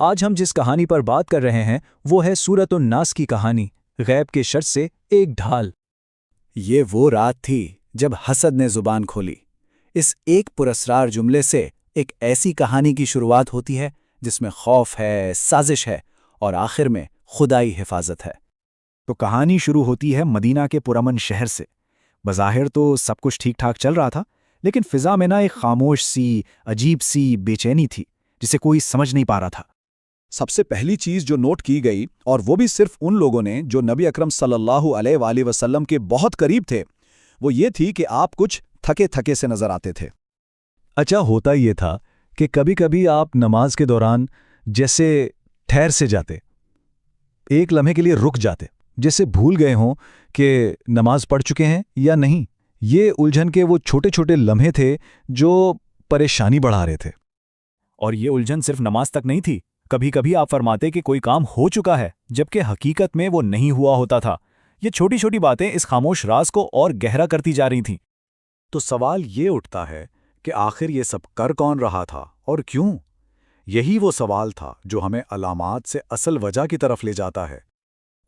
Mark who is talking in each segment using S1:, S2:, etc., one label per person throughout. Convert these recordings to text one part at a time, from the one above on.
S1: آج ہم جس کہانی پر بات کر رہے ہیں وہ ہے سورۃ الناس کی کہانی، غیب کے شر سے ایک ڈھال۔
S2: یہ وہ رات تھی جب حسد نے زبان کھولی۔ اس ایک پراسرار جملے سے ایک ایسی کہانی کی شروعات ہوتی ہے جس میں خوف ہے، سازش ہے اور آخر میں خدائی حفاظت ہے۔
S3: تو کہانی شروع ہوتی ہے مدینہ کے پرامن شہر سے۔ بظاہر تو سب کچھ ٹھیک ٹھاک چل رہا تھا، لیکن فضا میں ایک خاموش سی، عجیب سی بے چینی تھی جسے کوئی سمجھ نہیں پا رہا تھا۔
S4: سب سے پہلی چیز جو نوٹ کی گئی، اور وہ بھی صرف ان لوگوں نے جو نبی اکرم صلی اللہ علیہ وآلہ وسلم کے بہت قریب تھے، وہ یہ تھی کہ آپ کچھ تھکے تھکے سے نظر آتے تھے۔
S1: اچھا، ہوتا یہ تھا کہ کبھی کبھی آپ نماز کے دوران جیسے ٹھہر سے جاتے، ایک لمحے کے لیے رک جاتے، جیسے بھول گئے ہوں کہ نماز پڑھ چکے ہیں یا نہیں۔ یہ الجھن کے وہ چھوٹے چھوٹے لمحے تھے جو پریشانی بڑھا رہے تھے۔
S3: اور یہ الجھن صرف نماز تک نہیں تھی۔ کبھی کبھی آپ فرماتے کہ کوئی کام ہو چکا ہے جبکہ حقیقت میں وہ نہیں ہوا ہوتا تھا۔ یہ چھوٹی چھوٹی باتیں اس خاموش راز کو اور گہرا کرتی جا رہی تھیں۔
S2: تو سوال یہ اٹھتا ہے کہ آخر یہ سب کر کون رہا تھا اور کیوں؟ یہی وہ سوال تھا جو ہمیں علامات سے اصل وجہ کی طرف لے جاتا ہے۔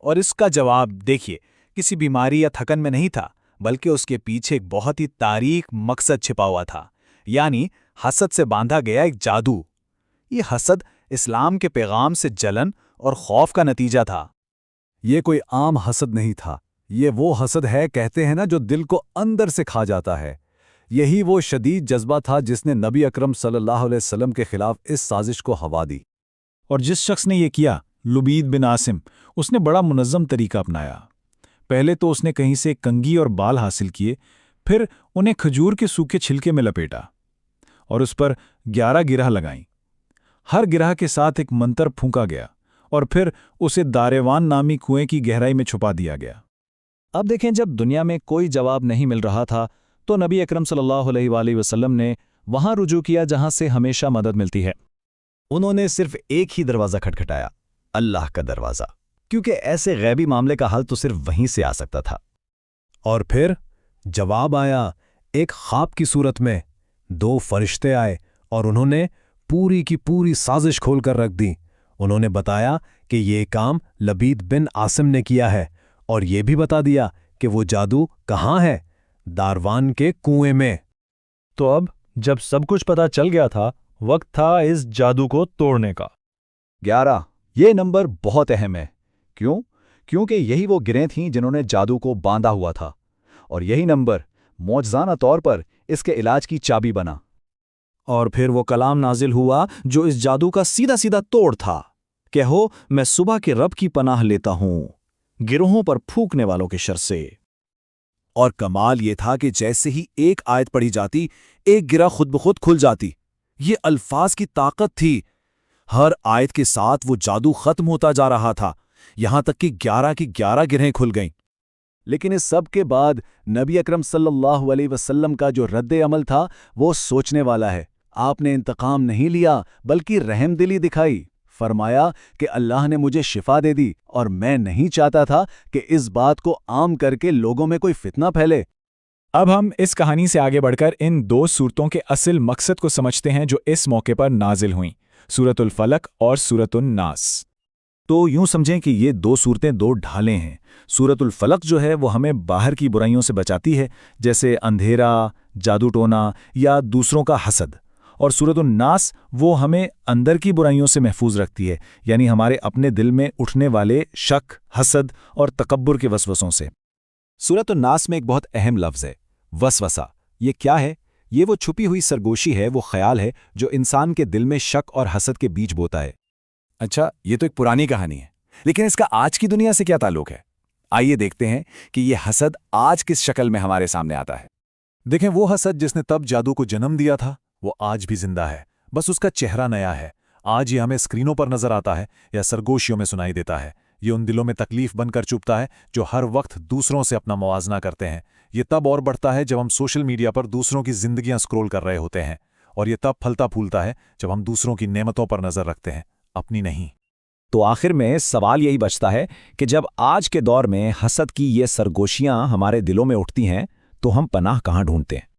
S3: اور اس کا جواب دیکھیے، کسی بیماری یا تھکن میں نہیں تھا، بلکہ اس کے پیچھے ایک بہت ہی تاریک مقصد چھپا ہوا تھا، یعنی حسد سے باندھا گیا ایک جادو۔ یہ حسد اسلام کے پیغام سے جلن اور خوف کا نتیجہ تھا۔
S4: یہ کوئی عام حسد نہیں تھا، یہ وہ حسد ہے کہتے ہیں نا جو دل کو اندر سے کھا جاتا ہے۔ یہی وہ شدید جذبہ تھا جس نے نبی اکرم صلی اللہ علیہ وسلم کے خلاف اس سازش کو ہوا دی۔
S3: اور جس شخص نے یہ کیا، لبید بن عاصم، اس نے بڑا منظم طریقہ اپنایا۔ پہلے تو اس نے کہیں سے کنگھی اور بال حاصل کیے، پھر انہیں کھجور کے سوکھے چھلکے میں لپیٹا اور اس پر 11 گرہ لگائیں۔ ہر گرہ کے ساتھ ایک منتر پھونکا گیا اور پھر اسے داروان نامی کنویں کی گہرائی میں چھپا دیا گیا۔
S1: اب دیکھیں، جب دنیا میں کوئی جواب نہیں مل رہا تھا تو نبی اکرم صلی اللہ علیہ وآلہ وسلم نے وہاں رجوع کیا جہاں سے ہمیشہ مدد ملتی ہے۔
S5: انہوں نے صرف ایک ہی دروازہ کھٹکھٹایا، اللہ کا دروازہ، کیونکہ ایسے غیبی معاملے کا حل تو صرف وہیں سے آ سکتا تھا۔
S6: اور پھر جواب آیا ایک خواب کی صورت میں۔ 2 فرشتے آئے اور انہوں نے پوری کی پوری سازش کھول کر رکھ دی۔ انہوں نے بتایا کہ یہ کام لبید بن عاصم نے کیا ہے، اور یہ بھی بتا دیا کہ وہ جادو کہاں ہے، داروان کے کنویں میں۔
S1: تو اب جب سب کچھ پتا چل گیا تھا، وقت تھا اس جادو کو توڑنے کا۔
S4: 11 یہ نمبر بہت اہم ہے۔ کیوں؟ کیونکہ یہی وہ گرہیں تھیں جنہوں نے جادو کو باندھا ہوا تھا، اور یہی نمبر معجزانہ طور پر اس کے علاج کی چابی بنا۔
S1: اور پھر وہ کلام نازل ہوا جو اس جادو کا سیدھا سیدھا توڑ تھا۔ کہو میں صبح کے رب کی پناہ لیتا ہوں، گروہوں پر پھونکنے والوں کے شر سے۔
S4: اور کمال یہ تھا کہ جیسے ہی ایک آیت پڑھی جاتی، ایک گرہ خود بخود کھل جاتی۔ یہ الفاظ کی طاقت تھی۔ ہر آیت کے ساتھ وہ جادو ختم ہوتا جا رہا تھا، یہاں تک کہ 11 کی 11 گرہیں کھل گئیں۔ لیکن اس سب کے بعد نبی اکرم صلی اللہ علیہ وسلم کا جو رد عمل تھا وہ سوچنے والا ہے۔ آپ نے انتقام نہیں لیا بلکہ رحم دلی دکھائی۔ فرمایا کہ اللہ نے مجھے شفا دے دی اور میں نہیں چاہتا تھا کہ اس بات کو عام کر کے لوگوں میں کوئی فتنہ پھیلے۔
S3: اب ہم اس کہانی سے آگے بڑھ کر ان 2 صورتوں کے اصل مقصد کو سمجھتے ہیں جو اس موقع پر نازل ہوئیں، سورۃ الفلق اور سورۃ الناس۔
S1: تو یوں سمجھیں کہ یہ 2 صورتیں 2 ڈھالیں ہیں۔ سورۃ الفلق جو ہے وہ ہمیں باہر کی برائیوں سے بچاتی ہے، جیسے اندھیرا، جادو ٹونا یا دوسروں کا حسد، اور سورۃ الناس وہ ہمیں اندر کی برائیوں سے محفوظ رکھتی ہے، یعنی ہمارے اپنے دل میں اٹھنے والے شک، حسد اور تکبر کے وسوسوں سے۔
S4: سورۃ الناس میں ایک بہت اہم لفظ ہے، وسوسہ۔ یہ کیا ہے؟ یہ وہ چھپی ہوئی سرگوشی ہے، وہ خیال ہے جو انسان کے دل میں شک اور حسد کے بیج بوتا ہے۔ اچھا، یہ تو ایک پرانی کہانی ہے، لیکن اس کا آج کی دنیا سے کیا تعلق ہے؟ آئیے دیکھتے ہیں کہ یہ حسد آج کس شکل میں ہمارے سامنے آتا ہے۔ دیکھیں، وہ حسد جس نے تب جادو کو جنم دیا تھا وہ آج بھی زندہ ہے، بس اس کا چہرہ نیا ہے۔ آج یہ ہمیں اسکرینوں پر نظر آتا ہے یا سرگوشیوں میں سنائی دیتا ہے۔ یہ ان دلوں میں تکلیف بن کر چپتا ہے جو ہر وقت دوسروں سے اپنا موازنہ کرتے ہیں۔ یہ تب اور بڑھتا ہے جب ہم سوشل میڈیا پر دوسروں کی زندگیاں اسکرول کر رہے ہوتے ہیں، اور یہ تب پھلتا پھولتا ہے جب ہم دوسروں کی نعمتوں پر نظر رکھتے ہیں، اپنی نہیں۔
S1: تو آخر میں سوال یہی بچتا ہے کہ جب آج کے دور میں حسد کی یہ سرگوشیاں ہمارے دلوں میں اٹھتی ہیں تو ہم پناہ کہاں ڈھونڈتے ہیں؟